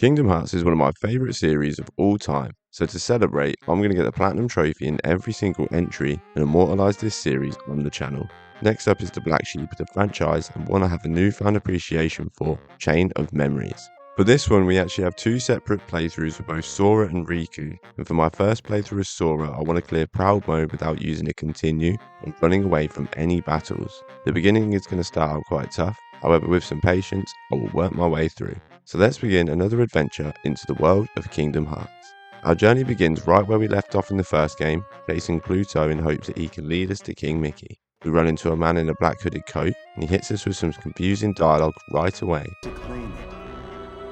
Kingdom Hearts is one of my favourite series of all time, so to celebrate, I'm going to get the Platinum Trophy in every single entry and immortalise this series on the channel. Next up is the black sheep of the franchise and one I have a newfound appreciation for, Chain of Memories. For this one, we actually have two separate playthroughs for both Sora and Riku, and for my first playthrough as Sora, I want to clear Proud Mode without using a continue and running away from any battles. The beginning is going to start out quite tough, however with some patience, I will work my way through. So let's begin another adventure into the world of Kingdom Hearts. Our journey begins right where we left off in the first game, chasing Pluto in hopes that he can lead us to King Mickey. We run into a man in a black hooded coat, and he hits us with some confusing dialogue right away.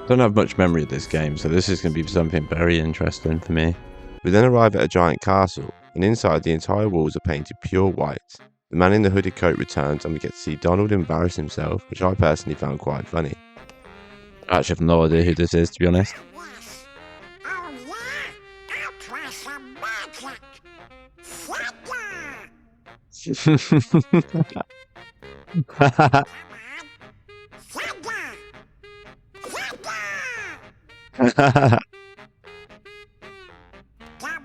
Don't have much memory of this game, so this is going to be something very interesting for me. We then arrive at a giant castle, and inside the entire walls are painted pure white. The man in the hooded coat returns, and we get to see Donald embarrass himself, which I personally found quite funny. I actually have no idea who this is, to be honest.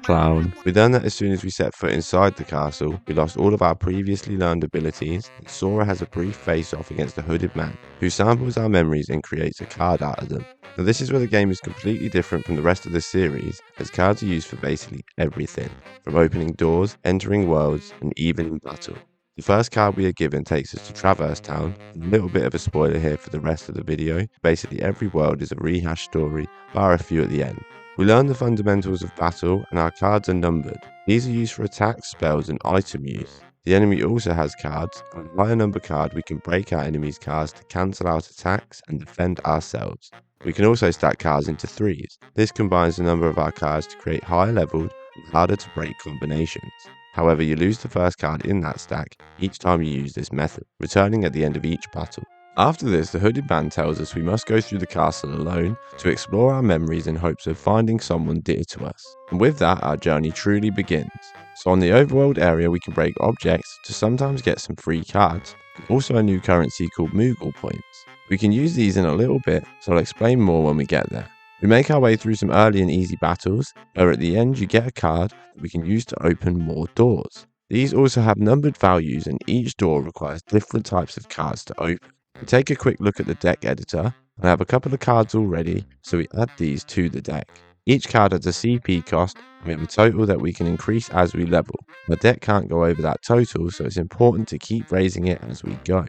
Clown. We learn that as soon as we set foot inside the castle, we lost all of our previously learned abilities, and Sora has a brief face-off against the hooded man, who samples our memories and creates a card out of them. Now this is where the game is completely different from the rest of the series, as cards are used for basically everything, from opening doors, entering worlds, and even in battle. The first card we are given takes us to Traverse Town, and a little bit of a spoiler here for the rest of the video, basically every world is a rehashed story, bar a few at the end. We learn the fundamentals of battle, and our cards are numbered. These are used for attacks, spells, and item use. The enemy also has cards. On a higher number card, we can break our enemy's cards to cancel out attacks and defend ourselves. We can also stack cards into threes. This combines the number of our cards to create higher leveled and harder to break combinations. However, you lose the first card in that stack each time you use this method, returning at the end of each battle. After this, the hooded man tells us we must go through the castle alone to explore our memories in hopes of finding someone dear to us. And with that, our journey truly begins. So on the overworld area, we can break objects to sometimes get some free cards, and also a new currency called Moogle points. We can use these in a little bit, so I'll explain more when we get there. We make our way through some early and easy battles, where at the end you get a card that we can use to open more doors. These also have numbered values, and each door requires different types of cards to open. We take a quick look at the deck editor, and I have a couple of cards already, so we add these to the deck. Each card has a CP cost, and we have a total that we can increase as we level. The deck can't go over that total, so it's important to keep raising it as we go.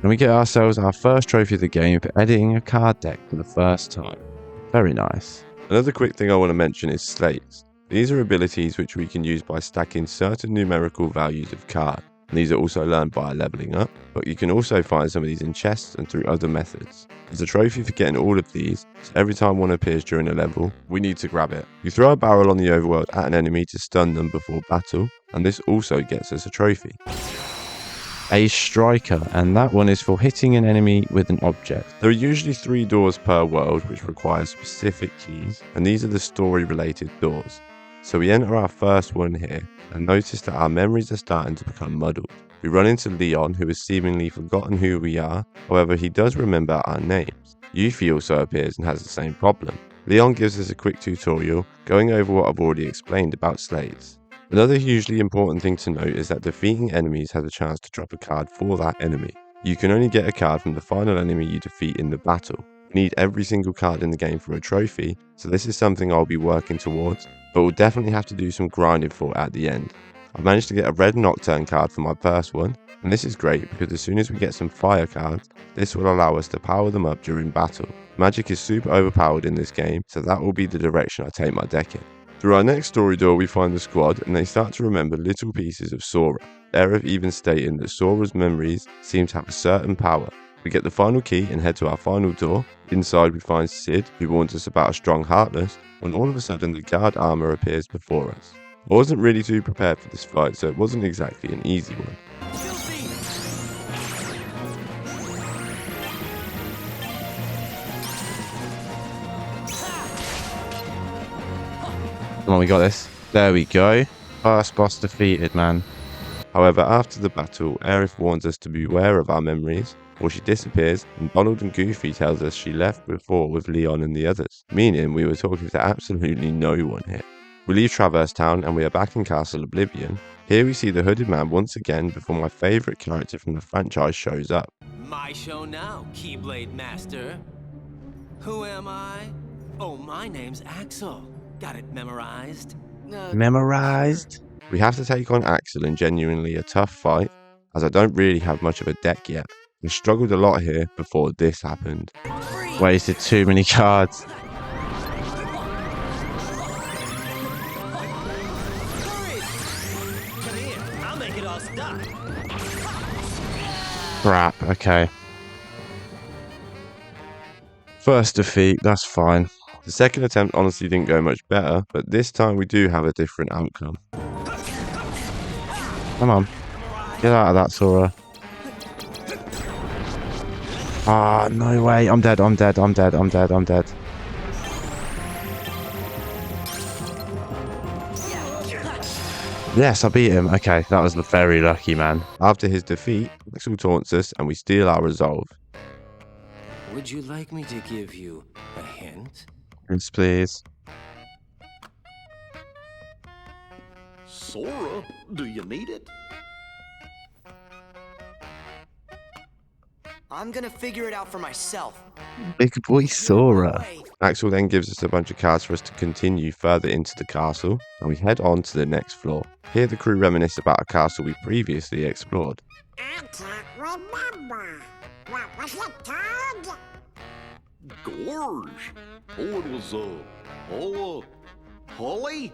And we get ourselves our first trophy of the game for editing a card deck for the first time. Very nice. Another quick thing I want to mention is slates. These are abilities which we can use by stacking certain numerical values of cards. These are also learned by leveling up, but you can also find some of these in chests and through other methods. There's a trophy for getting all of these, so every time one appears during a level, we need to grab it. You throw a barrel on the overworld at an enemy to stun them before battle, and this also gets us a trophy. A striker, and that one is for hitting an enemy with an object. There are usually 3 doors per world which require specific keys, and these are the story related doors. So we enter our first one here, and notice that our memories are starting to become muddled. We run into Leon, who has seemingly forgotten who we are, however he does remember our names. Yuffie also appears and has the same problem. Leon gives us a quick tutorial, going over what I've already explained about slates. Another hugely important thing to note is that defeating enemies has a chance to drop a card for that enemy. You can only get a card from the final enemy you defeat in the battle. You need every single card in the game for a trophy, so this is something I'll be working towards, but we'll definitely have to do some grinding for at the end. I've managed to get a red Nocturne card for my first one, and this is great because as soon as we get some fire cards, this will allow us to power them up during battle. Magic is super overpowered in this game, so that will be the direction I take my deck in. Through our next story door, we find the squad, and they start to remember little pieces of Sora. Aerith even stating that Sora's memories seem to have a certain power. We get the final key and head to our final door. Inside we find Sid, who warns us about a strong Heartless, when all of a sudden the guard armor appears before us. I wasn't really too prepared for this fight, so it wasn't exactly an easy one. Come on, we got this. There we go. First boss defeated, man. However, after the battle, Aerith warns us to beware of our memories, or she disappears and Donald and Goofy tells us she left before with Leon and the others, meaning we were talking to absolutely no one here. We leave Traverse Town and we are back in Castle Oblivion. Here we see the Hooded Man once again before my favourite character from the franchise shows up. My show now, Keyblade Master. Who am I? Oh, my name's Axel. Got it memorized? Memorized? We have to take on Axel in genuinely a tough fight, as I don't really have much of a deck yet. I struggled a lot here before this happened. Wasted too many cards. I'll make it all stop. Crap, okay. First defeat, that's fine. The second attempt honestly didn't go much better, but this time we do have a different outcome. Come on. Get out of that, Sora. Ah, no way. I'm dead, I'm dead, I'm dead, I'm dead, I'm dead. Yes, I beat him. Okay, that was very lucky, man. After his defeat, Axel taunts us and we steal our resolve. Would you like me to give you a hint? Yes, please. Sora, do you need it? I'm gonna figure it out for myself. Big boy Sora. Axel then gives us a bunch of cards for us to continue further into the castle, and we head on to the next floor. Here the crew reminisce about a castle we previously explored. I can't remember. What was it called? Gorge. Oh, it was, Holly?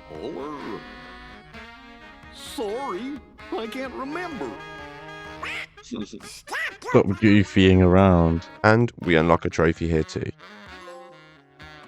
Holler? Sorry, I can't remember. Stop goofying around. And we unlock a trophy here too.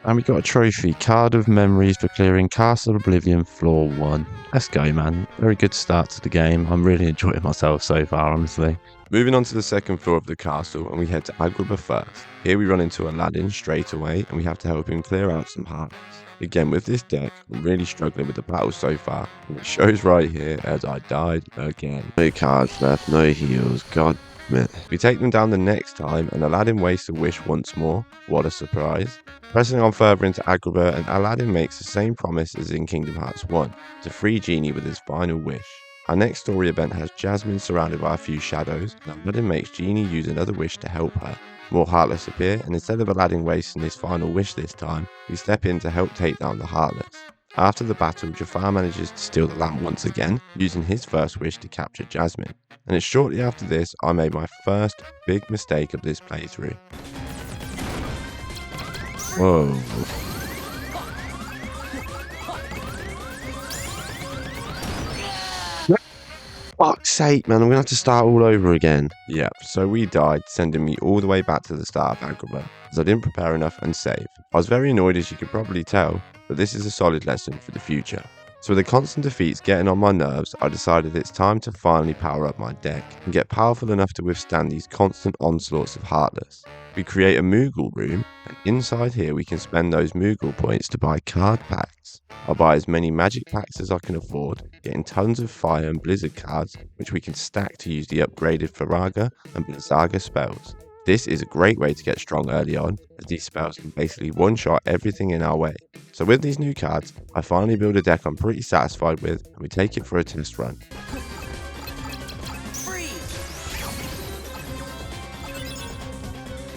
And we got a trophy. Card of Memories for clearing Castle Oblivion Floor 1. Let's go, man. Very good start to the game. I'm really enjoying myself so far, honestly. Moving on to the second floor of the castle, and we head to Agrabah first. Here we run into Aladdin straight away, and we have to help him clear out some hearts. Again, with this deck, I'm really struggling with the battle so far, and it shows right here as I died again. No cards left, no heals. God damn it. We take them down the next time, and Aladdin wastes a wish once more. What a surprise. Pressing on further into Agrabah, and Aladdin makes the same promise as in Kingdom Hearts 1, to free Genie with his final wish. Our next story event has Jasmine surrounded by a few shadows, and Aladdin makes Genie use another wish to help her. More Heartless appear, and instead of Aladdin wasting his final wish this time, we step in to help take down the Heartless. After the battle, Jafar manages to steal the lamp once again, using his first wish to capture Jasmine. And it's shortly after this I made my first big mistake of this playthrough. Whoa. Fuck's sake, man. I'm going to have to start all over again. Yep, so we died, sending me all the way back to the start of Agrabah, as I didn't prepare enough and save. I was very annoyed, as you could probably tell, but this is a solid lesson for the future. So with the constant defeats getting on my nerves, I decided it's time to finally power up my deck and get powerful enough to withstand these constant onslaughts of Heartless. We create a Moogle room, and inside here we can spend those Moogle points to buy card packs. I'll buy as many magic packs as I can afford, getting tons of fire and blizzard cards, which we can stack to use the upgraded Faraga and Blizzaga spells. This is a great way to get strong early on, as these spells can basically one-shot everything in our way. So with these new cards, I finally build a deck I'm pretty satisfied with, and we take it for a test run.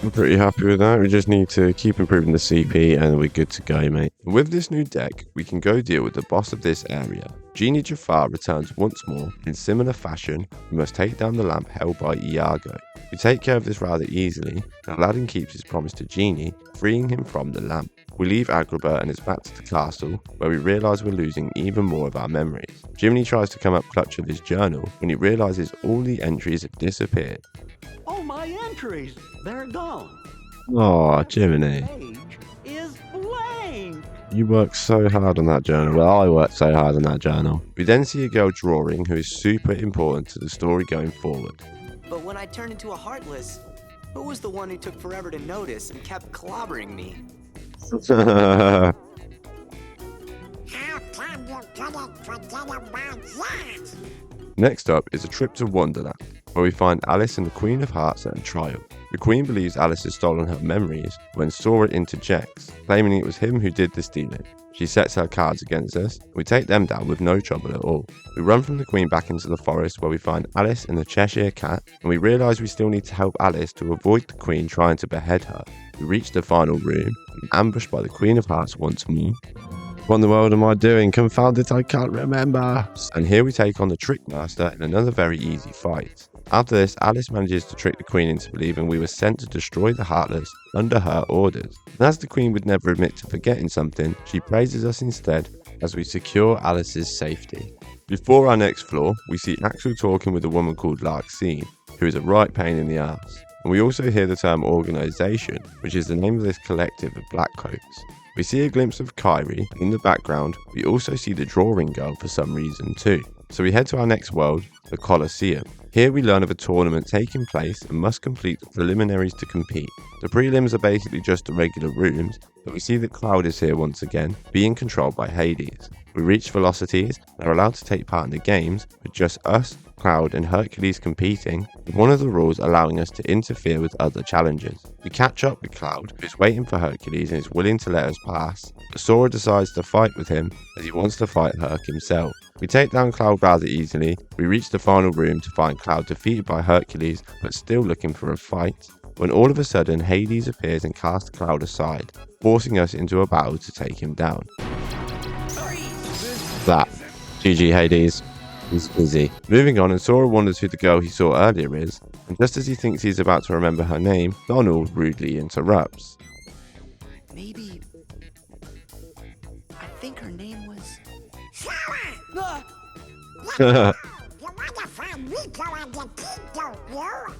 I'm pretty happy with that. We just need to keep improving the CP and we're good to go, mate. And with this new deck, we can go deal with the boss of this area. Genie Jafar returns once more. In similar fashion, we must take down the lamp held by Iago. We take care of this rather easily, and Aladdin keeps his promise to Genie, freeing him from the lamp. We leave Agrabah and it's back to the castle, where we realise we're losing even more of our memories. Jiminy tries to come up clutch with his journal when he realises all the entries have disappeared. Oh, my entries! They're gone. Oh, Jiminy. Page is blank. You worked so hard on that journal. Well, I worked so hard on that journal. We then see a girl drawing who is super important to the story going forward. But when I turned into a Heartless, who was the one who took forever to notice and kept clobbering me? How come you couldn't forget about that? Next up is a trip to Wonderland. where we find Alice and the Queen of Hearts at a trial. The Queen believes Alice has stolen her memories when Sora interjects, claiming it was him who did the stealing. She sets her cards against us. We take them down with no trouble at all. We run from the Queen back into the forest where we find Alice and the Cheshire Cat, and we realise we still need to help Alice to avoid the Queen trying to behead her. We reach the final room, and ambushed by the Queen of Hearts once more. What in the world am I doing? Confound it, I can't remember. And here we take on the Trick Master in another very easy fight. After this, Alice manages to trick the Queen into believing we were sent to destroy the Heartless under her orders. And as the Queen would never admit to forgetting something, she praises us instead as we secure Alice's safety. Before our next floor, we see Axel talking with a woman called Larxene, who is a right pain in the ass. And we also hear the term organisation, which is the name of this collective of blackcoats. We see a glimpse of Kyrie. In the background, we also see the drawing girl for some reason too. So we head to our next world, the Coliseum. Here we learn of a tournament taking place and must complete the preliminaries to compete. The prelims are basically just the regular rooms, but we see that Cloud is here once again, being controlled by Hades. We reach Velocities and are allowed to take part in the games with just us, Cloud and Hercules competing, with one of the rules allowing us to interfere with other challengers. We catch up with Cloud, who is waiting for Hercules and is willing to let us pass, but Sora decides to fight with him as he wants to fight Herc himself. We take down Cloud rather easily. We reach the final room to find Cloud defeated by Hercules but still looking for a fight, when all of a sudden Hades appears and casts Cloud aside, forcing us into a battle to take him down. That. GG Hades. He's busy. Moving on, and Sora wonders who the girl he saw earlier is, and just as he thinks he's about to remember her name, Donald rudely interrupts. Maybe... I think her name was... Sora! You wanna find Riku and the kid, don't you?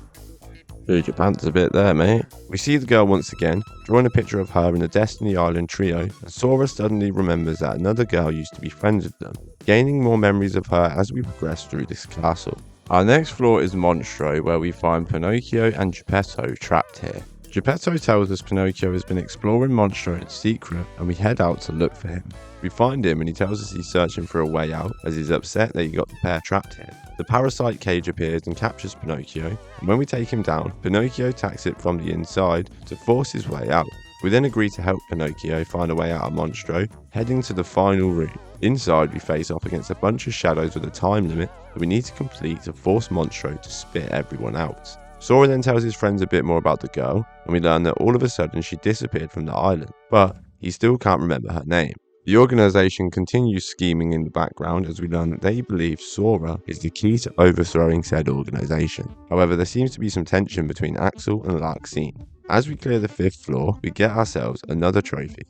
Dude, your pants a bit there, mate. We see the girl once again, drawing a picture of her in the Destiny Island trio, and Sora suddenly remembers that another girl used to be friends with them, gaining more memories of her as we progress through this castle. Our next floor is Monstro, where we find Pinocchio and Geppetto trapped here. Geppetto tells us Pinocchio has been exploring Monstro in secret, and we head out to look for him. We find him and he tells us he's searching for a way out, as he's upset that he got the pair trapped here. The parasite cage appears and captures Pinocchio, and when we take him down, Pinocchio attacks it from the inside to force his way out. We then agree to help Pinocchio find a way out of Monstro, heading to the final room. Inside, we face off against a bunch of shadows with a time limit that we need to complete to force Monstro to spit everyone out. Sora then tells his friends a bit more about the girl, and we learn that all of a sudden she disappeared from the island, but he still can't remember her name. The organisation continues scheming in the background as we learn that they believe Sora is the key to overthrowing said organisation. However, there seems to be some tension between Axel and Larxene. As we clear the 5th floor, we get ourselves another trophy.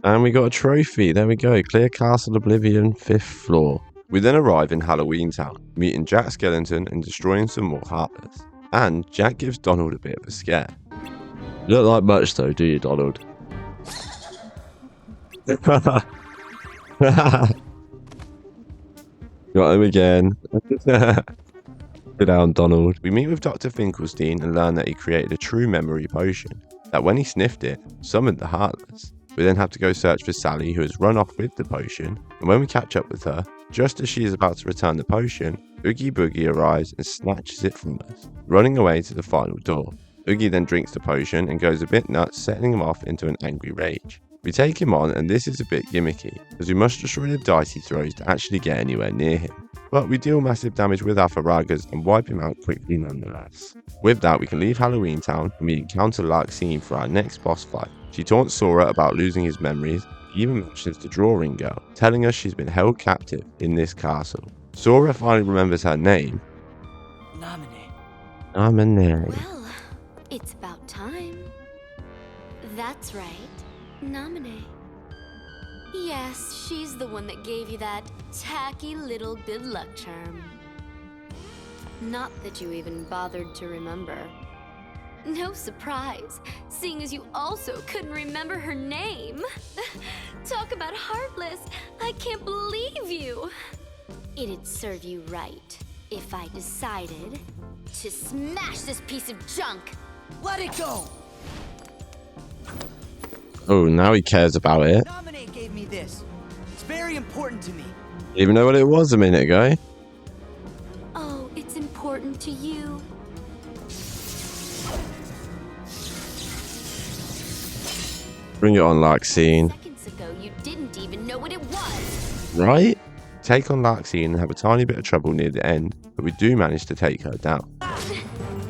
And we got a trophy. There we go. Clear Castle Oblivion, 5th floor. We then arrive in Halloween Town, meeting Jack Skellington and destroying some more Heartless. And Jack gives Donald a bit of a scare. You don't like much though, do you, Donald? Got him again. Sit down, Donald. We meet with Dr. Finkelstein and learn that he created a true memory potion, that when he sniffed it, summoned the Heartless. We then have to go search for Sally, who has run off with the potion, and when we catch up with her, just as she is about to return the potion, Oogie Boogie arrives and snatches it from us, running away to the final door. Oogie then drinks the potion and goes a bit nuts, setting him off into an angry rage. We take him on, and this is a bit gimmicky, as we must destroy the dice he throws to actually get anywhere near him. But we deal massive damage with our Faragas and wipe him out quickly nonetheless. With that, we can leave Halloween Town and we encounter Larxene for our next boss fight. She taunts Sora about losing his memories, even mentions the drawing girl, telling us she's been held captive in this castle. Sora finally remembers her name. Nominee. Well, it's about time. That's right. Nominee. Yes, she's the one that gave you that tacky little good luck charm. Not that you even bothered to remember. No surprise, seeing as you also couldn't remember her name. Talk about heartless, I can't believe you. It'd serve you right if I decided to smash this piece of junk. Let it go! Oh, now he cares about it. Nominate gave me this. It's very important to me. Even know what it was a minute ago. Oh, it's important Bring it on, Larxene. Seconds ago, you didn't even know what it was. Right? Take on Larxene and have a tiny bit of trouble near the end, but we do manage to take her down.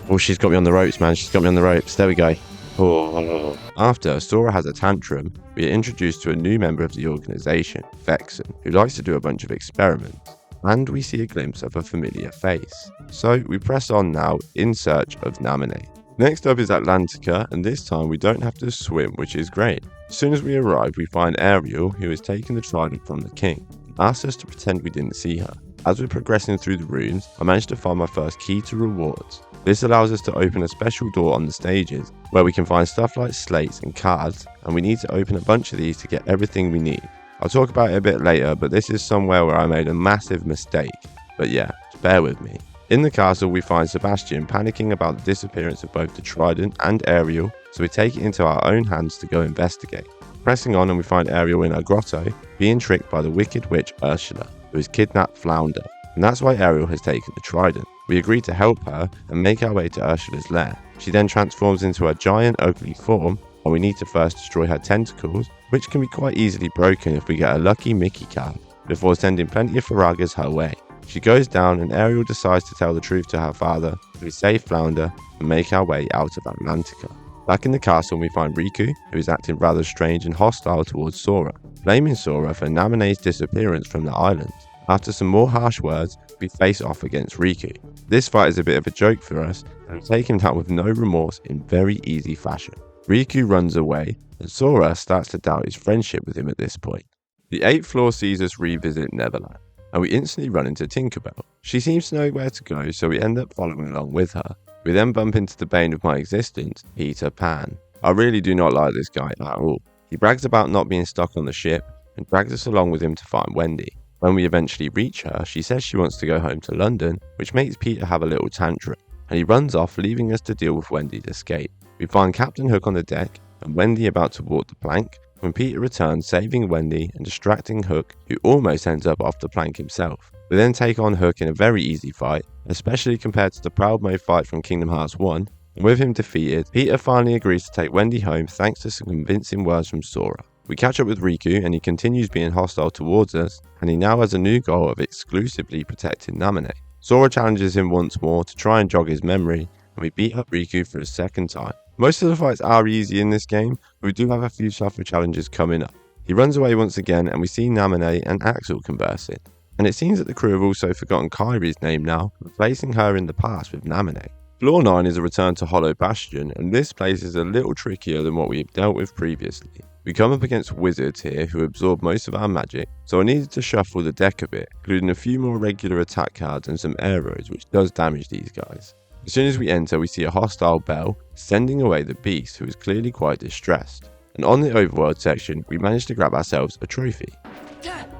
Oh, she's got me on the ropes, man. She's got me on the ropes. There we go. Oh. After Sora has a tantrum, we are introduced to a new member of the organization, Vexen, who likes to do a bunch of experiments, and we see a glimpse of a familiar face. So we press on now in search of Naminé. Next up is Atlantica, and this time we don't have to swim, which is great. As soon as we arrive, we find Ariel, who has taken the trident from the king, and asks us to pretend we didn't see her. As we're progressing through the rooms, I managed to find my first key to rewards. This allows us to open a special door on the stages, where we can find stuff like slates and cards, and we need to open a bunch of these to get everything we need. I'll talk about it a bit later, but this is somewhere where I made a massive mistake. But yeah, just bear with me. In the castle, we find Bastion panicking about the disappearance of both the trident and Ariel, so we take it into our own hands to go investigate. Pressing on, and we find Ariel in her grotto, being tricked by the wicked witch Ursula, who has kidnapped Flounder, and that's why Ariel has taken the trident. We agree to help her and make our way to Ursula's lair. She then transforms into a giant ugly form, and we need to first destroy her tentacles, which can be quite easily broken if we get a lucky Mickey card, before sending plenty of Faragas her way. She goes down, and Ariel decides to tell the truth to her father, so we save Flounder and make our way out of Atlantica. Back in the castle, we find Riku, who is acting rather strange and hostile towards Sora, blaming Sora for Naminé's disappearance from the island. After some more harsh words, we face off against Riku. This fight is a bit of a joke for us, and we take him down with no remorse in very easy fashion. Riku runs away, and Sora starts to doubt his friendship with him at this point. The 8th floor sees us revisit Neverland, and we instantly run into Tinkerbell. She seems to know where to go, so we end up following along with her. We then bump into the bane of my existence, Peter Pan. I really do not like this guy at all. He brags about not being stuck on the ship, and drags us along with him to find Wendy. When we eventually reach her, she says she wants to go home to London, which makes Peter have a little tantrum, and he runs off, leaving us to deal with Wendy's escape. We find Captain Hook on the deck, and Wendy about to walk the plank, when Peter returns, saving Wendy and distracting Hook, who almost ends up off the plank himself. We then take on Hook in a very easy fight, especially compared to the Proud Mode fight from Kingdom Hearts 1, and with him defeated, Peter finally agrees to take Wendy home thanks to some convincing words from Sora. We catch up with Riku, and he continues being hostile towards us, and he now has a new goal of exclusively protecting Naminé. Sora challenges him once more to try and jog his memory, and we beat up Riku for a second time. Most of the fights are easy in this game, but we do have a few tougher challenges coming up. He runs away once again, and we see Naminé and Axel conversing. And it seems that the crew have also forgotten Kairi's name now, replacing her in the past with Naminé. Floor 9 is a return to Hollow Bastion, and this place is a little trickier than what we have dealt with previously. We come up against wizards here who absorb most of our magic, so I needed to shuffle the deck a bit, including a few more regular attack cards and some arrows, which does damage these guys. As soon as we enter, we see a hostile Belle sending away the beast, who is clearly quite distressed. And on the overworld section, we managed to grab ourselves a trophy.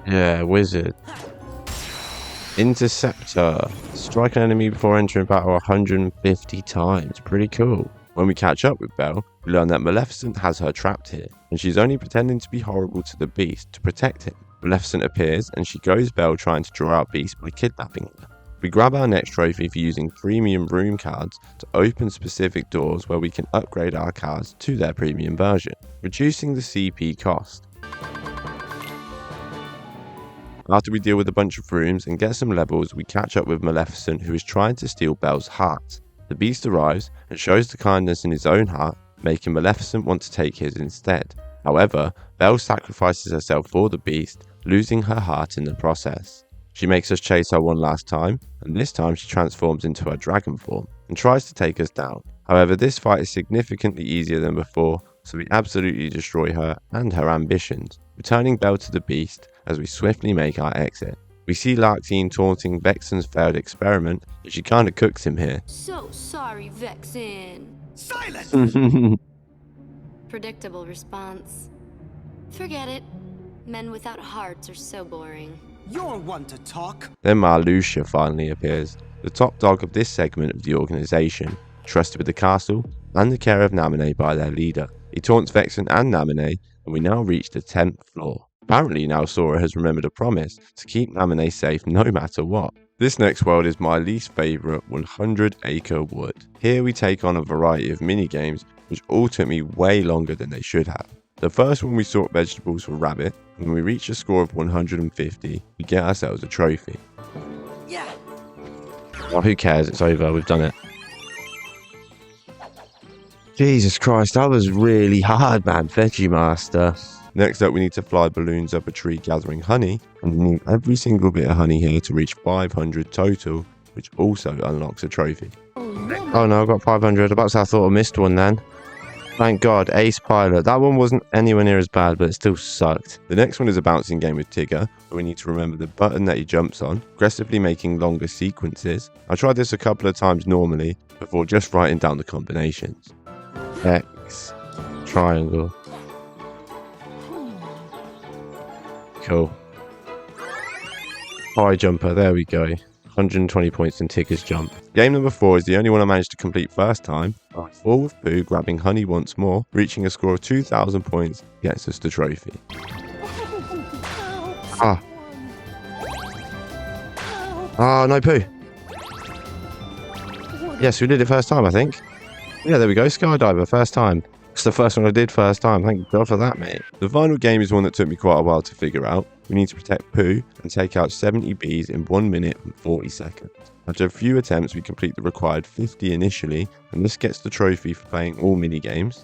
Yeah, wizard. Interceptor. Strike an enemy before entering battle 150 times. Pretty cool. When we catch up with Belle, we learn that Maleficent has her trapped here, and she's only pretending to be horrible to the beast to protect him. Maleficent appears, and she goes Belle trying to draw out Beast by kidnapping her. We grab our next trophy for using premium room cards to open specific doors where we can upgrade our cards to their premium version, reducing the CP cost. After we deal with a bunch of rooms and get some levels, we catch up with Maleficent, who is trying to steal Belle's heart. The beast arrives and shows the kindness in his own heart, making Maleficent want to take his instead. However, Belle sacrifices herself for the beast, losing her heart in the process. She makes us chase her one last time, and this time she transforms into her dragon form and tries to take us down. However, this fight is significantly easier than before, so we absolutely destroy her and her ambitions, returning Belle to the beast as we swiftly make our exit. We see Larxene taunting Vexen's failed experiment, but she kinda cooks him here. So sorry, Vexen. Silence! Predictable response. Forget it. Men without hearts are so boring. You're one to talk. Then Marluxia finally appears, the top dog of this segment of the organization, trusted with the castle and the care of Naminé by their leader. He taunts Vexen and Naminé, and we now reach the 10th floor. Apparently now Sora has remembered a promise to keep Naminé safe no matter what. This next world is my least favourite 100 Acre Wood. Here we take on a variety of mini-games which all took me way longer than they should have. The first one we sort vegetables for rabbit, and when we reach a score of 150, we get ourselves a trophy. Yeah. Oh, who cares? It's over. We've done it. Jesus Christ, that was really hard, man. Veggie Master. Next up, we need to fly balloons up a tree gathering honey, and we need every single bit of honey here to reach 500 total, which also unlocks a trophy. Oh no, I've got 500. About to say I thought I missed one then. Thank God, Ace Pilot. That one wasn't anywhere near as bad, but it still sucked. The next one is a bouncing game with Tigger, where we need to remember the button that he jumps on, aggressively making longer sequences. I tried this a couple of times normally, before just writing down the combinations. X, triangle. Cool. High jumper, there we go. 120 points in Tigger's jump. Game number 4 is the only one I managed to complete first time. Fall with Pooh, grabbing honey once more, reaching a score of 2,000 points, gets us the trophy. Ah. Ah, no Pooh. Yes, we did it first time, I think. Yeah, there we go. Skydiver, first time. It's the first one I did first time. Thank God for that, mate. The final game is one that took me quite a while to figure out. We need to protect Pooh and take out 70 bees in 1 minute and 40 seconds. After a few attempts, we complete the required 50 initially, and this gets the trophy for playing all minigames.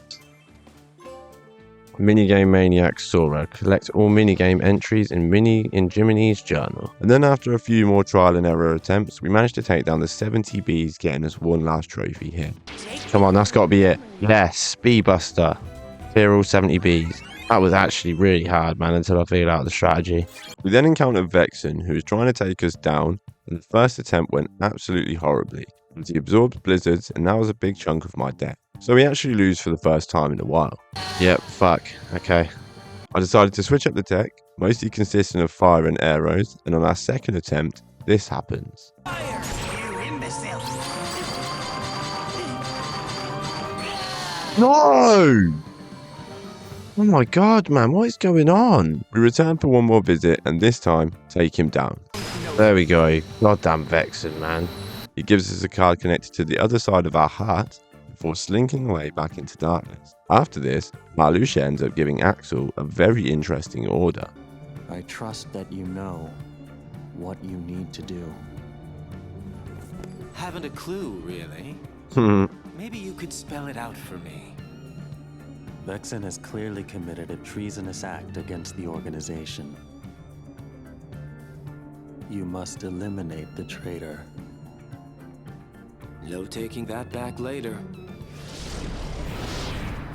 Minigame Maniac Sora. Collect all minigame entries in Jiminy's journal. And then after a few more trial and error attempts, we managed to take down the 70 bees, getting us one last trophy here. Come on, that's got to be it. Yes, Bee Buster. Clear all 70 bees. That was actually really hard, man, until I figured out the strategy. We then encountered Vexen, who was trying to take us down, and the first attempt went absolutely horribly, as he absorbed blizzards, and that was a big chunk of my deck. So we actually lose for the first time in a while. Yep, fuck. Okay. I decided to switch up the deck, mostly consisting of fire and arrows, and on our second attempt, this happens. Fire, you imbecile. No! Oh my God, man, what is going on? We return for one more visit, and this time, take him down. There we go. Goddamn Vexen, man. He gives us a card connected to the other side of our heart, before slinking away back into darkness. After this, Marluxia ends up giving Axel a very interesting order. I trust that you know what you need to do. Haven't a clue, really. Maybe you could spell it out for me. Vexen has clearly committed a treasonous act against the organization. You must eliminate the traitor. No taking that back later.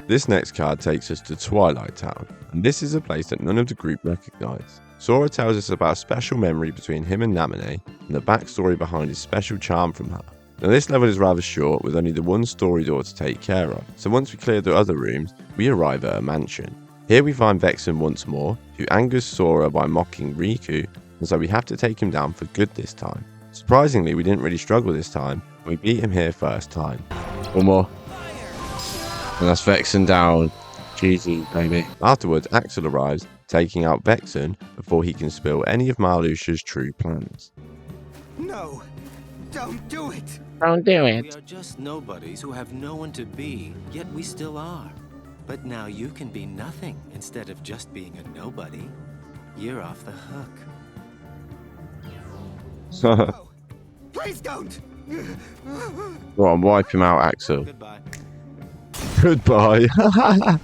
This next card takes us to Twilight Town, and this is a place that none of the group recognise. Sora tells us about a special memory between him and Naminé, and the backstory behind his special charm from her. Now this level is rather short, with only the one story door to take care of, so once we clear the other rooms, we arrive at a mansion. Here we find Vexen once more, who angers Sora by mocking Riku, and so we have to take him down for good this time. Surprisingly, we didn't really struggle this time, and we beat him here first time. One more. And that's Vexen down. GG, baby. Afterwards, Axel arrives, taking out Vexen before he can spill any of Marluxia's true plans. No, don't do it. Don't do We are just nobodies who have no one to be, yet we still are. But now you can be nothing instead of just being a nobody. You're off the hook. Oh, please don't. Go on, wipe him out, Axel. Goodbye. Goodbye.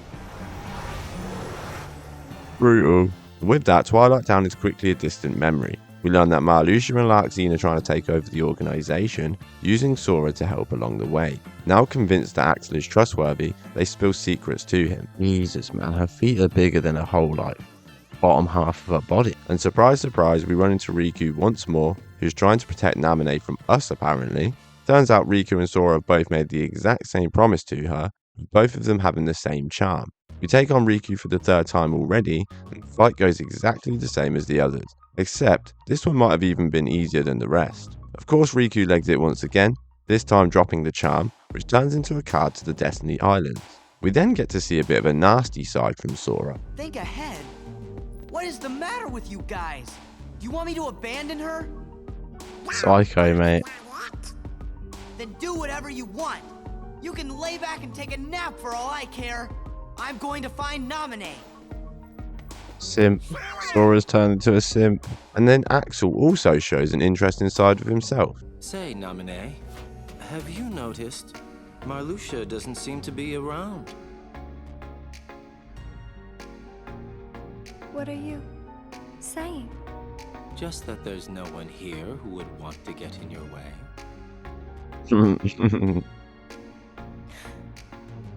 Brutal. With that, Twilight Town is quickly a distant memory. We learn that Marluxia and Larxene are trying to take over the organization, using Sora to help along the way. Now convinced that Axel is trustworthy, they spill secrets to him. Jesus, man, her feet are bigger than her whole, bottom half of her body. And surprise, surprise, we run into Riku once more, who's trying to protect Naminé from us apparently. Turns out Riku and Sora have both made the exact same promise to her, with both of them having the same charm. We take on Riku for the third time already, and the fight goes exactly the same as the others. Except, this one might have even been easier than the rest. Of course Riku legs it once again, this time dropping the charm, which turns into a card to the Destiny Islands. We then get to see a bit of a nasty side from Sora. Think ahead. What is the matter with you guys? Do you want me to abandon her? Psycho, mate. Then do whatever you want. You can lay back and take a nap for all I care. I'm going to find Namine. Simp. Sora's turned into a simp. And then Axel also shows an interesting side of himself. Say, Namine, have you noticed Marluxia doesn't seem to be around? What are you saying? Just that there's no one here who would want to get in your way.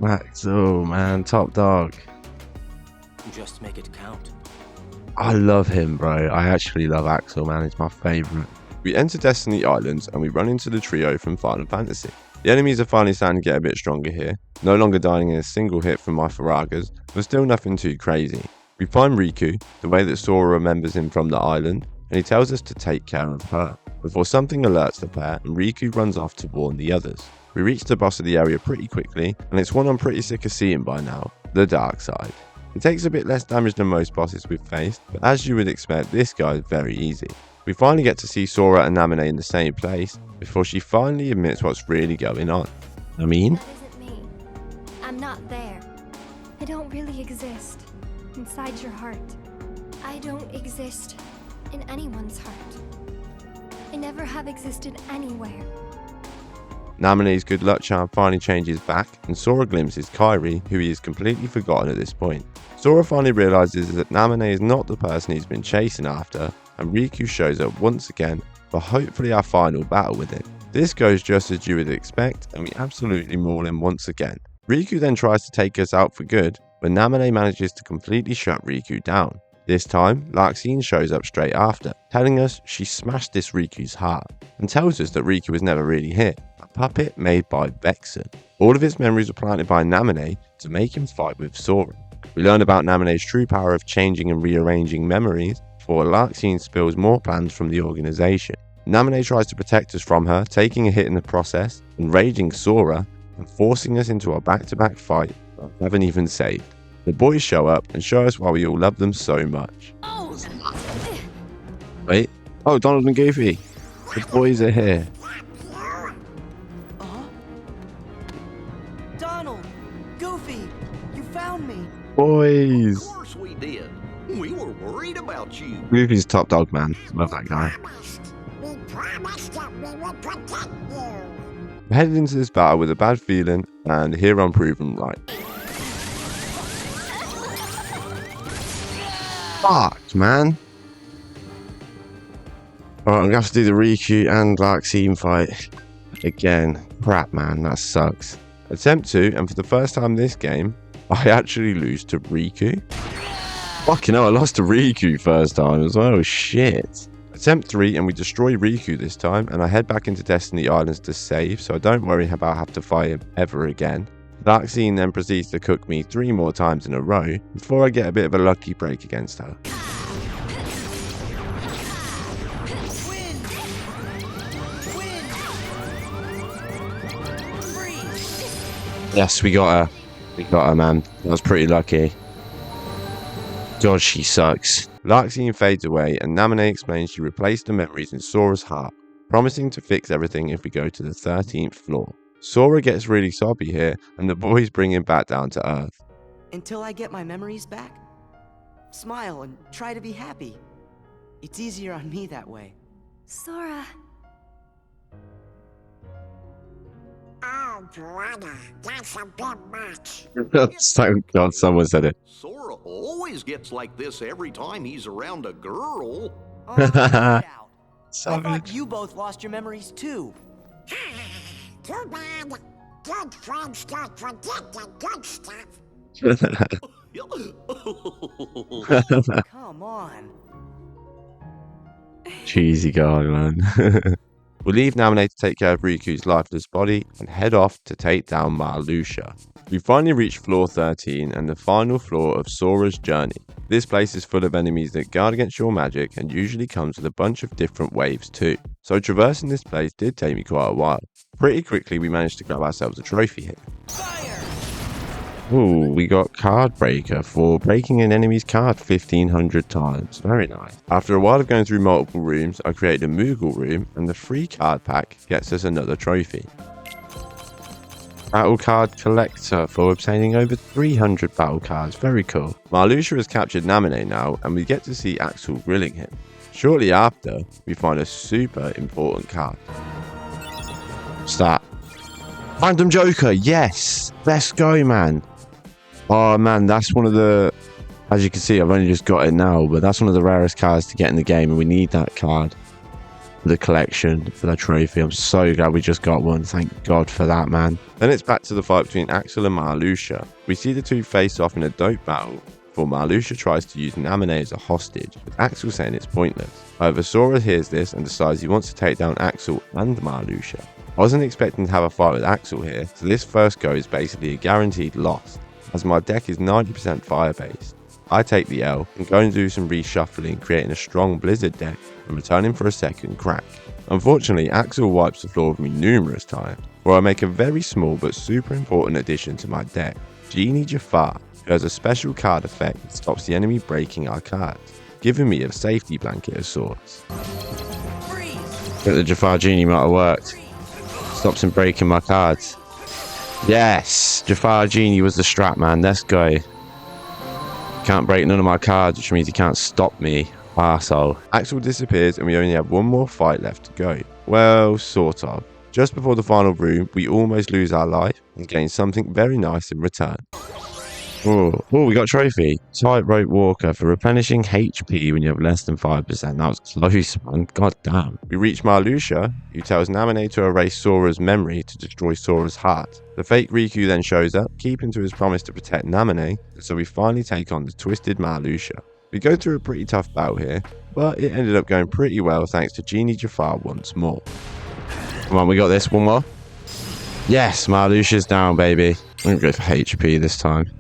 Axel, man, top dog. Just make it count. I love him, bro. I actually love Axel, man. He's my favourite. We enter Destiny Islands and we run into the trio from Final Fantasy. The enemies are finally starting to get a bit stronger here. No longer dying in a single hit from my Faragas, but still nothing too crazy. We find Riku, the way that Sora remembers him from the island, and he tells us to take care of her, before something alerts the pair and Riku runs off to warn the others. We reach the boss of the area pretty quickly, and it's one I'm pretty sick of seeing by now, the dark side. It takes a bit less damage than most bosses we've faced, but as you would expect, this guy is very easy. We finally get to see Sora and Namine in the same place, before she finally admits what's really going on. That isn't me. I'm not there. I don't really exist inside your heart. I don't exist in anyone's heart. I never have existed anywhere. Namine's good luck charm finally changes back, and Sora glimpses Kairi, who he has completely forgotten at this point. Sora finally realizes that Namine is not the person he's been chasing after, and Riku shows up once again for hopefully our final battle with him. This goes just as you would expect, and we absolutely maul him once again. Riku then tries to take us out for good, but Namine manages to completely shut Riku down. This time, Larxene shows up straight after, telling us she smashed this Riku's heart, and tells us that Riku was never really here, a puppet made by Vexen. All of his memories were planted by Namine to make him fight with Sora. We learn about Namine's true power of changing and rearranging memories, before Larxene spills more plans from the organization. Namine tries to protect us from her, taking a hit in the process, enraging Sora, and forcing us into a back-to-back fight that I haven't even saved. The boys show up and show us why we all love them so much. Wait. Oh, Donald and Goofy. The boys are here. Donald! Goofy! You found me! Boys! Of course we did. We were worried about you. Goofy's top dog, man. Love that guy. We promised that we would protect you. I headed into this battle with a bad feeling, and here I'm proven right. Fuck, man. Alright, I'm gonna have to do the Riku and Larxene fight again. Crap, man, that sucks. Attempt 2, and for the first time this game, I actually lose to Riku. Fucking hell, I lost to Riku first time as well. Shit. Attempt 3, and we destroy Riku this time, and I head back into Destiny Islands to save, so I don't worry about having to fight him ever again. Larxene then proceeds to cook me 3 more times in a row before I get a bit of a lucky break against her. Yes, we got her. We got her, man. That was pretty lucky. God, she sucks. Larxene fades away, and Namine explains she replaced the memories in Sora's heart, promising to fix everything if we go to the 13th floor. Sora gets really soppy here, and the boys bring him back down to earth. Until I get my memories back, smile and try to be happy. It's easier on me that way. Sora. Oh, brother, that's a bit much. Thank God someone said it. Sora always gets like this every time he's around a girl. Oh, get it out. I Savage. thought you both lost your memories too. Too bad. Good friends don't forget the good stuff. Come on. Cheesy guy, man. We leave Namine to take care of Riku's lifeless body and head off to take down Marluxia. We finally reach floor 13 and the final floor of Sora's journey. This place is full of enemies that guard against your magic and usually comes with a bunch of different waves too. So traversing this place did take me quite a while. Pretty quickly we managed to grab ourselves a trophy here. Ooh, we got Card Breaker for breaking an enemy's card 1500 times. Very nice. After a while of going through multiple rooms, I created a Moogle room, and the free card pack gets us another trophy. Battle card collector for obtaining over 300 battle cards. Very cool. Marluxia has captured Naminé now, and we get to see Axel grilling him. Shortly after, we find a super important card. What's that? Random Joker, yes! Let's go, man. Oh, man, that's one of the... As you can see, I've only just got it now, but that's one of the rarest cards to get in the game, and we need that card for the collection, for the trophy. I'm so glad we just got one. Thank God for that, man. Then it's back to the fight between Axel and Marluxia. We see the two face off in a dope battle, before Marluxia tries to use Naminé as a hostage, with Axel saying it's pointless. However, Sora hears this and decides he wants to take down Axel and Marluxia. I wasn't expecting to have a fight with Axel here, so this first go is basically a guaranteed loss, as my deck is 90% fire-based. I take the L and go and do some reshuffling, creating a strong Blizzard deck and returning for a second crack. Unfortunately, Axel wipes the floor with me numerous times, where I make a very small but super important addition to my deck, Genie Jafar, who has a special card effect that stops the enemy breaking our cards, giving me a safety blanket of sorts. But the Jafar Genie might have worked. Stops him breaking my cards. Yes! Jafar Genie was the strat, man. Let's go. Can't break none of my cards, which means he can't stop me. Arsehole. Axel disappears and we only have one more fight left to go. Well, sort of. Just before the final room, we almost lose our life and gain something very nice in return. Oh, we got a trophy. Tightrope Walker for replenishing HP when you have less than 5%. That was close, man. God damn. We reach Marluxia, who tells Naminé to erase Sora's memory to destroy Sora's heart. The fake Riku then shows up, keeping to his promise to protect Naminé, so we finally take on the twisted Marluxia. We go through a pretty tough battle here, but it ended up going pretty well thanks to Genie Jafar once more. Come on, we got this. One more. Yes, Marluxia's down, baby. I'm going to go for HP this time.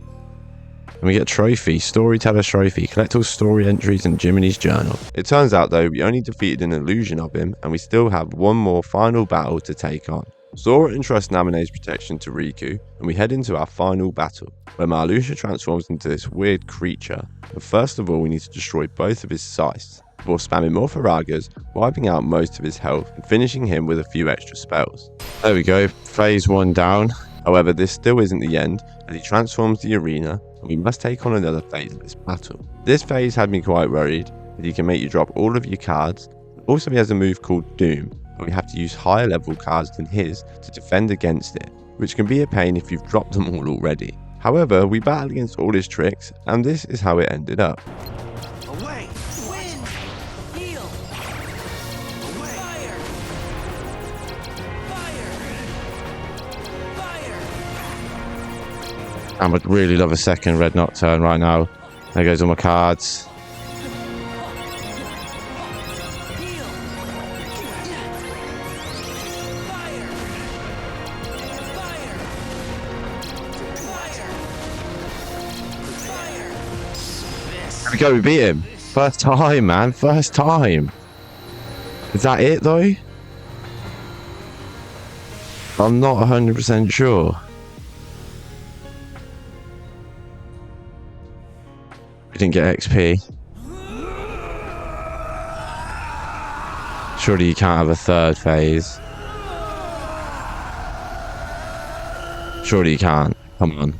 And we get a trophy, Storyteller's Trophy, collect all story entries in Jiminy's journal. It turns out though, we only defeated an illusion of him, and we still have one more final battle to take on. Sora entrusts Naminé's protection to Riku, and we head into our final battle, where Marluxia transforms into this weird creature, and first of all we need to destroy both of his scythes, before spamming more Faragas, wiping out most of his health, and finishing him with a few extra spells. There we go, phase 1 down. However, this still isn't the end, as he transforms the arena, and we must take on another phase of this battle. This phase had me quite worried, as he can make you drop all of your cards. Also, he has a move called Doom, and we have to use higher level cards than his to defend against it, which can be a pain if you've dropped them all already. However, we battled against all his tricks, and this is how it ended up. Away! Wind! Heal! Away! Fire! Fire! I would really love a second Red Nocturne right now. There goes all my cards. There we go, we beat him. First time, man. First time. Is that it, though? I'm not 100% sure. We didn't get XP. Surely you can't have a third phase. Surely you can't. Come on.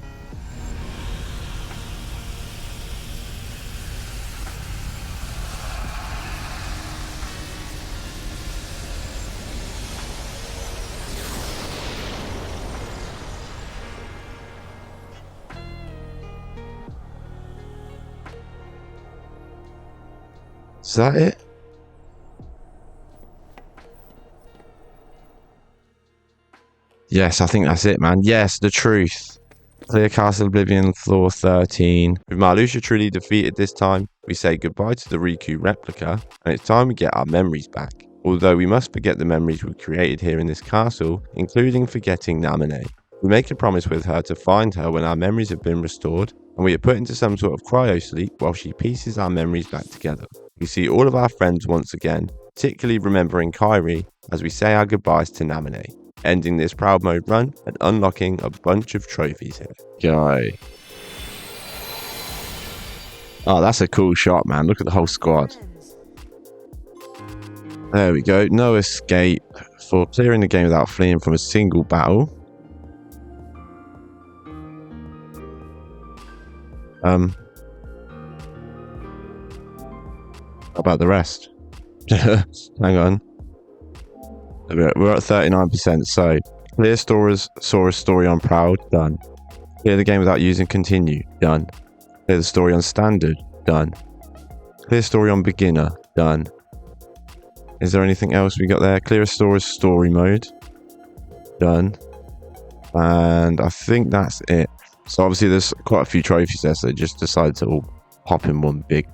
Is that it? Yes, I think that's it, man. Yes, the truth. Clear Castle Oblivion, floor 13. With Marluxia truly defeated this time, we say goodbye to the Riku replica, and it's time we get our memories back. Although we must forget the memories we created here in this castle, including forgetting Naminé. We make a promise with her to find her when our memories have been restored, and we are put into some sort of cryo sleep while she pieces our memories back together. We see all of our friends once again, particularly remembering Kairi, as we say our goodbyes to Naminé, ending this proud mode run and unlocking a bunch of trophies here. Go. Oh, that's a cool shot, man. Look at the whole squad. There we go. No escape for clearing the game without fleeing from a single battle. How about the rest? Hang on. We're at 39%, so clear Sora's story on Proud, done. Clear the game without using continue, done. Clear the story on standard, done. Clear story on beginner, done. Is there anything else we got there? Clear Sora's story mode, done. And I think that's it. So obviously there's quite a few trophies there, so they just decided to all pop in one big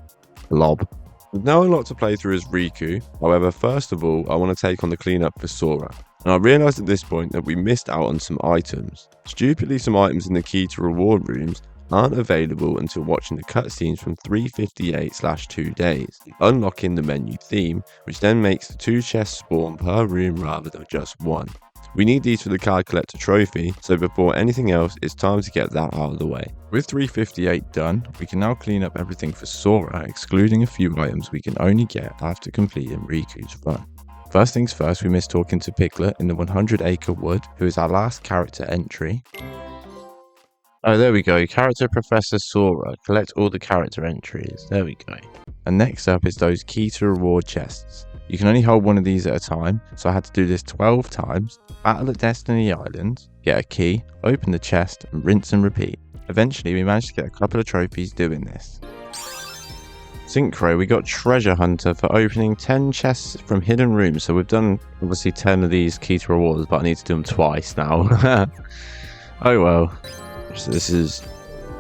blob. There's now a lot to play through as Riku. However, first of all, I want to take on the cleanup for Sora. And I realised at this point that we missed out on some items. Stupidly, some items in the key to reward rooms aren't available until watching the cutscenes from 358/2 days, unlocking the menu theme, which then makes the 2 chests spawn per room rather than just 1. We need these for the card collector trophy, so before anything else, it's time to get that out of the way. With 358 done, we can now clean up everything for Sora, excluding a few items we can only get after completing Riku's run. First things first, we missed talking to Piglet in the 100 Acre Wood, who is our last character entry. Oh, there we go. Character Professor Sora. Collect all the character entries. There we go. And next up is those key to reward chests. You can only hold one of these at a time, so I had to do this 12 times, battle at Destiny Island, get a key, open the chest, and rinse and repeat. Eventually, we managed to get a couple of trophies doing this. Synchro, we got Treasure Hunter for opening 10 chests from hidden rooms, so we've done obviously 10 of these key to rewards, but I need to do them twice now. Oh well. So this is...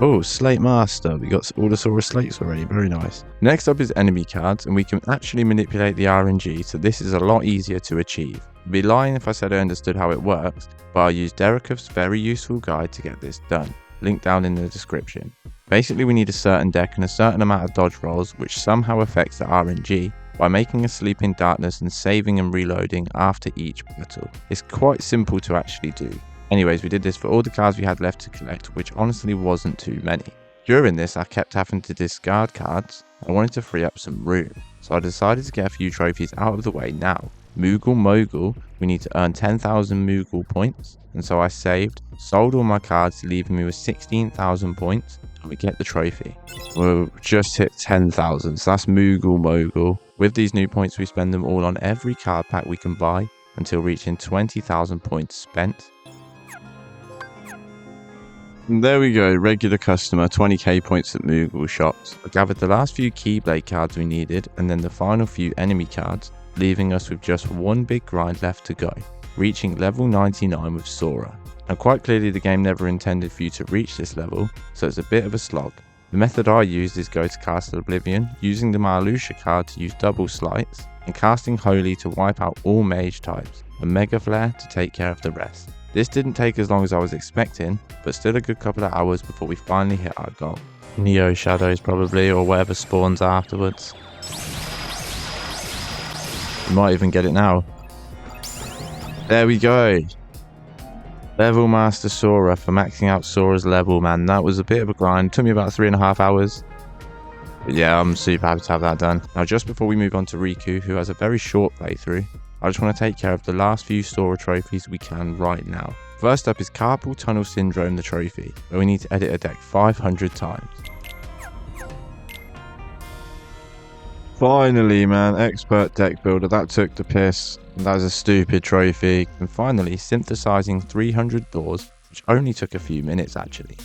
Oh, Slate Master. We got all the Sora slates already. Very nice. Next up is enemy cards, and we can actually manipulate the RNG, so this is a lot easier to achieve. I'd be lying if I said I understood how it works, but I used Derekov's very useful guide to get this done. Link down in the description. Basically, we need a certain deck and a certain amount of dodge rolls, which somehow affects the RNG by making us sleep in darkness and saving and reloading after each battle. It's quite simple to actually do. Anyways, we did this for all the cards we had left to collect, which honestly wasn't too many. During this, I kept having to discard cards. I wanted to free up some room, so I decided to get a few trophies out of the way now. Moogle Mogul, we need to earn 10,000 Moogle points, and so I saved, sold all my cards, leaving me with 16,000 points, and we get the trophy. We'll just hit 10,000, so that's Moogle Mogul. With these new points, we spend them all on every card pack we can buy until reaching 20,000 points spent. And there we go, regular customer, 20k points at Moogle shops. I gathered the last few Keyblade cards we needed, and then the final few enemy cards, leaving us with just one big grind left to go, reaching level 99 with Sora. Now quite clearly the game never intended for you to reach this level, so it's a bit of a slog. The method I used is go to Castle Oblivion, using the Marluxia card to use double slights, and casting Holy to wipe out all mage types, and Mega Flare to take care of the rest. This didn't take as long as I was expecting, but still a good couple of hours before we finally hit our goal. Neo Shadows probably, or whatever spawns afterwards. We might even get it now. There we go. Level Master Sora for maxing out Sora's level, man. That was a bit of a grind. Took me about 3.5 hours. But yeah, I'm super happy to have that done. Now just before we move on to Riku, who has a very short playthrough, I just want to take care of the last few Sora trophies we can right now. First up is Carpal Tunnel Syndrome, the trophy, where we need to edit a deck 500 times. Finally, man, expert deck builder, that took the piss. That was a stupid trophy. And finally, synthesizing 300 doors, which only took a few minutes actually.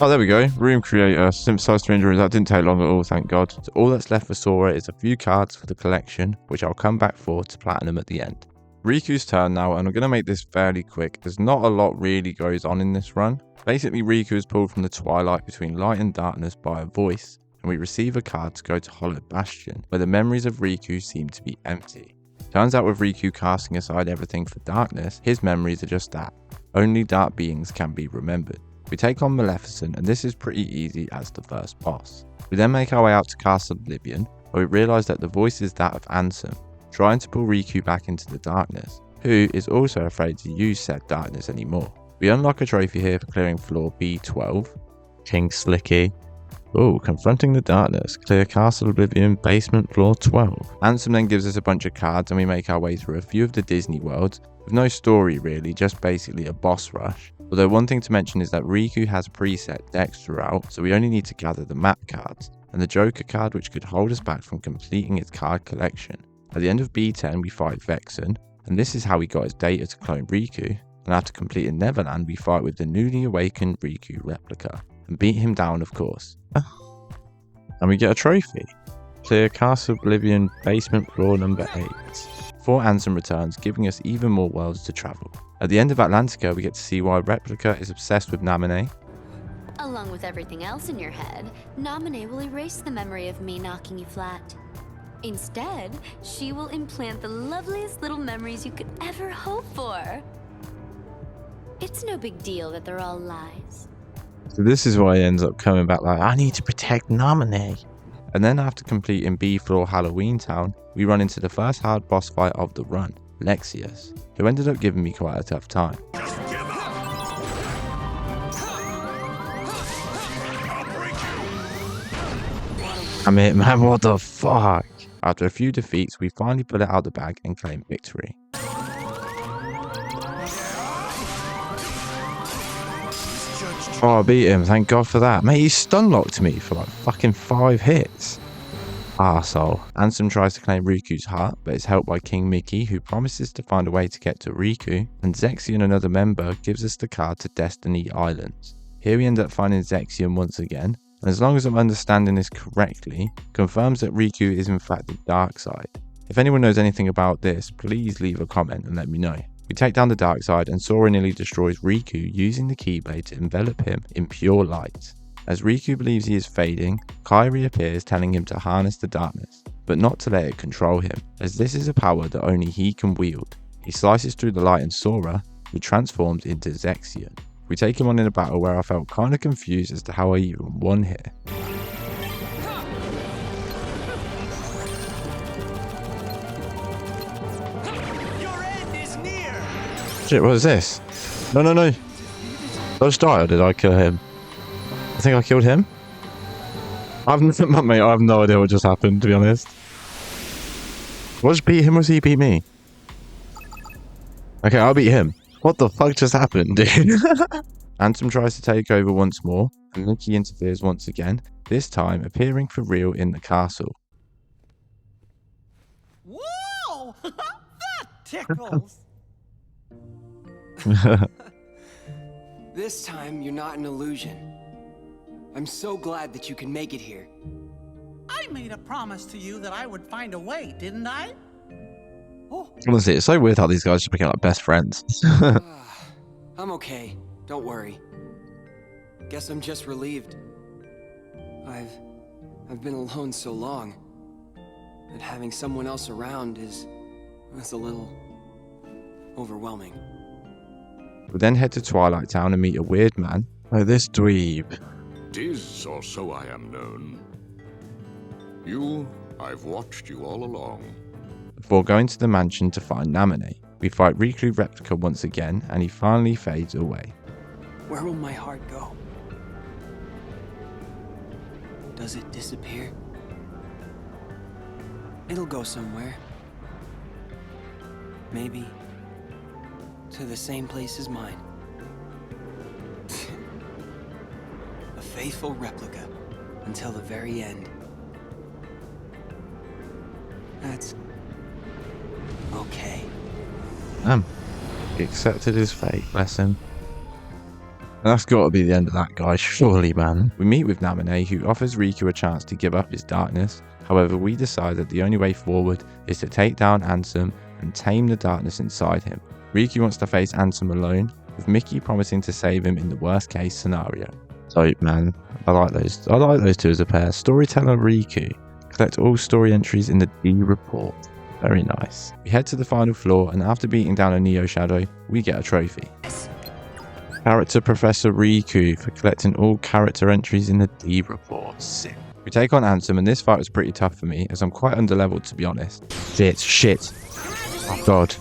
Oh, there we go. Room creator, synthesize 300 rooms. That didn't take long at all, thank God. So all that's left for Sora is a few cards for the collection, which I'll come back for to platinum at the end. Riku's turn now, and I'm going to make this fairly quick. There's not a lot really goes on in this run. Basically, Riku is pulled from the twilight between light and darkness by a voice, and we receive a card to go to Hollow Bastion, where the memories of Riku seem to be empty. Turns out with Riku casting aside everything for darkness, his memories are just that. Only dark beings can be remembered. We take on Maleficent, and this is pretty easy as the first boss. We then make our way out to Castle Oblivion, where we realise that the voice is that of Ansem, trying to pull Riku back into the darkness, who is also afraid to use said darkness anymore. We unlock a trophy here for clearing floor B12, King Slicky. Oh, confronting the darkness, clear Castle Oblivion, basement floor 12. Ansem then gives us a bunch of cards, and we make our way through a few of the Disney worlds, with no story really, just basically a boss rush. Although one thing to mention is that Riku has preset decks throughout, so we only need to gather the map cards, and the Joker card which could hold us back from completing its card collection. At the end of B10 we fight Vexen, and this is how we got his data to clone Riku, and after completing Neverland we fight with the newly awakened Riku replica, and beat him down of course. And we get a trophy. Clear Castle Oblivion basement floor number 8. 4 Ansem returns, giving us even more worlds to travel. At the end of Atlantica we get to see why Replica is obsessed with Naminé. Along with everything else in your head, Naminé will erase the memory of me knocking you flat. Instead, she will implant the loveliest little memories you could ever hope for. It's no big deal that they're all lies. So this is why he ends up coming back like, I need to protect Naminé. And then after completing B floor Halloween Town, we run into the first hard boss fight of the run, Lexius, who ended up giving me quite a tough time. I mean, man, what the fuck? After a few defeats, we finally pull it out the bag and claim victory. Oh, I beat him, thank God for that. Mate, he stun locked me for like fucking 5 hits. Arsehole. Ansem tries to claim Riku's heart, but is helped by King Mickey, who promises to find a way to get to Riku, and Zexion, another member, gives us the card to Destiny Islands. Here we end up finding Zexion once again, and as long as I'm understanding this correctly, confirms that Riku is in fact the dark side. If anyone knows anything about this, please leave a comment and let me know. We take down the dark side and Sora nearly destroys Riku using the Keyblade to envelop him in pure light. As Riku believes he is fading, Kai reappears telling him to harness the darkness, but not to let it control him, as this is a power that only he can wield. He slices through the light and Sora, who transforms into Zexion. We take him on in a battle where I felt kinda confused as to how I even won here. Shit, what is this? No. Did I just die or did I kill him? I think I killed him. I have no idea what just happened, to be honest. What just beat him or he beat me? Okay, I'll beat him. What the fuck just happened, dude? Ansem tries to take over once more, and Mickey interferes once again, this time appearing for real in the castle. Whoa! That tickles! This time, you're not an illusion. I'm so glad that you can make it here. I made a promise to you that I would find a way, didn't I? Oh. Honestly, it's so weird how these guys just became like best friends. I'm okay. Don't worry. Guess I'm just relieved. I've been alone so long that having someone else around is a little overwhelming. We then head to Twilight Town and meet a weird man. Oh, this dweeb. 'Tis, or so I am known. You, I've watched you all along. Before going to the mansion to find Naminé, we fight Riku Replica once again, and he finally fades away. Where will my heart go? Does it disappear? It'll go somewhere. Maybe to the same place as mine. A faithful replica until the very end. That's okay. He accepted his fate, bless him. That's got to be the end of that guy, surely, man. We meet with Naminé, who offers Riku a chance to give up his darkness. However, we decide that the only way forward is to take down Ansem and tame the darkness inside him. Riku wants to face Ansem alone, with Mickey promising to save him in the worst case scenario. Dope, man. I like those two as a pair. Storyteller Riku. Collect all story entries in the D report. Very nice. We head to the final floor, and after beating down a Neo Shadow, we get a trophy. Character Professor Riku for collecting all character entries in the D report. Sick. We take on Ansem, and this fight was pretty tough for me, as I'm quite underleveled to be honest. Shit. Oh god.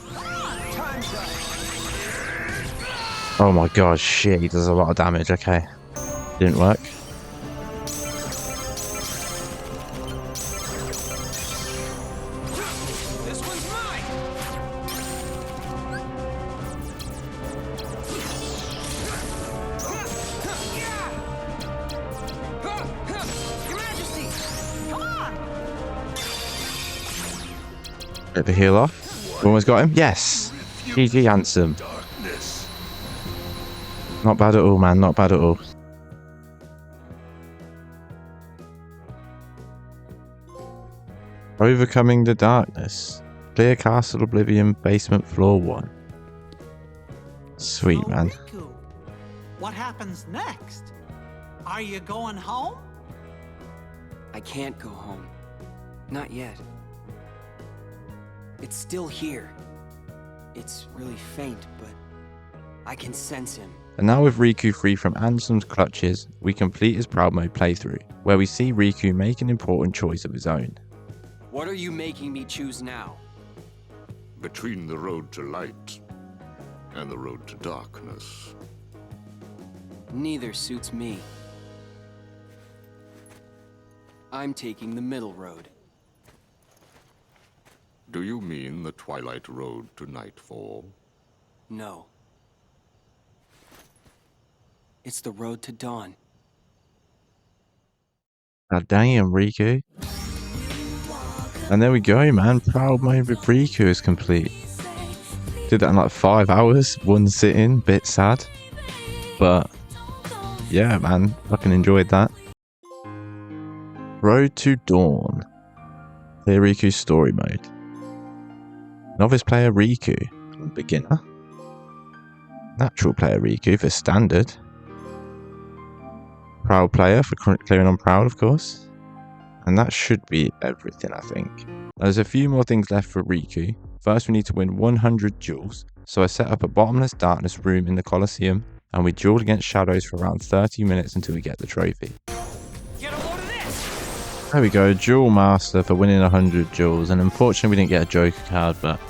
Oh my god, shit, he does a lot of damage, okay. Didn't work. Get the heal off. Almost got him. Yes. GG, handsome. Not bad at all, man. Not bad at all. Overcoming the darkness. Clear Castle Oblivion basement floor 1. Sweet, man. Riku, what happens next? Are you going home? I can't go home. Not yet. It's still here. It's really faint, but I can sense him. And now with Riku free from Ansem's clutches, we complete his Proud Mode playthrough, where we see Riku make an important choice of his own. What are you making me choose now? Between the road to light and the road to darkness. Neither suits me. I'm taking the middle road. Do you mean the Twilight Road to Nightfall? No. It's the road to dawn. God damn, Riku. And there we go, man. Proud Mode with Riku is complete. Did that in like 5 hours, one sitting, bit sad. But yeah, man, fucking enjoyed that. Road to Dawn. Clear Riku's story mode. Novice player Riku, beginner. Natural player Riku for standard. Proud player for clearing on Proud, of course. And that should be everything, I think. There's a few more things left for Riku. First, we need to win 100 duels. So I set up a bottomless darkness room in the Coliseum, and we dueled against shadows for around 30 minutes until we get the trophy. There we go, Duel Master for winning 100 duels, and unfortunately we didn't get a Joker card, but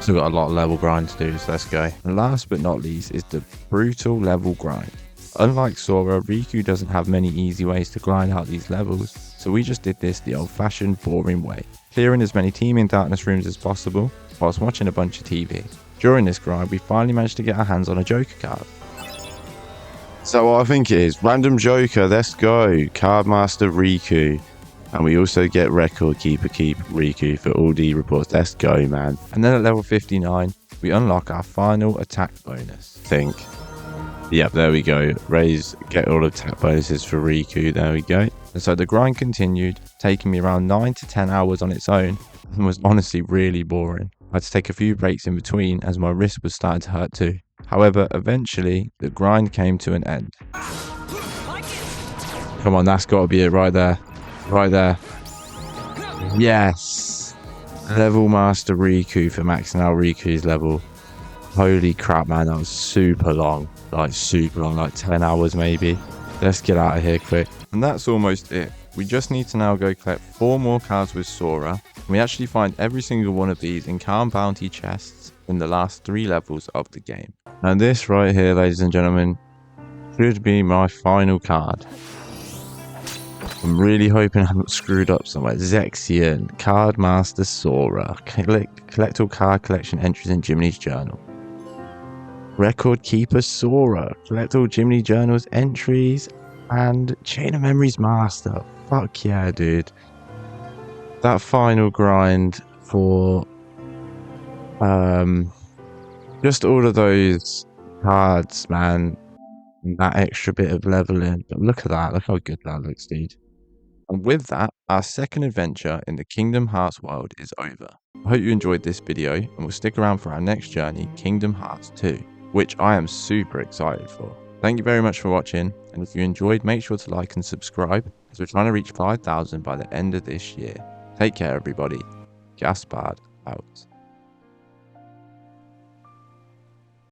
still got a lot of level grind to do, so let's go. And last but not least is the brutal level grind. Unlike Sora, Riku doesn't have many easy ways to grind out these levels, so we just did this the old-fashioned, boring way, clearing as many Team in Darkness rooms as possible whilst watching a bunch of TV. During this grind, we finally managed to get our hands on a Joker card. So what I think it is, random Joker, let's go, Card Master Riku. And we also get Record Keeper Riku for all the reports. Let's go, man. And then at level 59, we unlock our final attack bonus. Think. Yep, there we go. Get all attack bonuses for Riku. There we go. And so the grind continued, taking me around 9 to 10 hours on its own, and was honestly really boring. I had to take a few breaks in between as my wrist was starting to hurt too. However, eventually, the grind came to an end. Come on, that's got to be it right there. Right there. Yes. Level Master Riku for maxing out Riku's level. Holy crap, man. That was super long. Like 10 hours maybe. Let's get out of here quick. And that's almost it. We just need to now go collect 4 more cards with Sora. And we actually find every single one of these in Calm Bounty chests in the last 3 levels of the game. And this right here, ladies and gentlemen, should be my final card. I'm really hoping I haven't screwed up somewhere. Vexen, Card Master Sora. Collect all card collection entries in Jiminy's journal. Record Keeper Sora. Collect all Jiminy Journal's entries. And Chain of Memories Master. Fuck yeah, dude. That final grind for just all of those cards, man. And that extra bit of leveling. But look at that. Look how good that looks, dude. And with that, our second adventure in the Kingdom Hearts world is over. I hope you enjoyed this video and will stick around for our next journey, Kingdom Hearts 2, which I am super excited for. Thank you very much for watching, and if you enjoyed, make sure to like and subscribe, as we're trying to reach 5,000 by the end of this year. Take care, everybody. Gaspard out.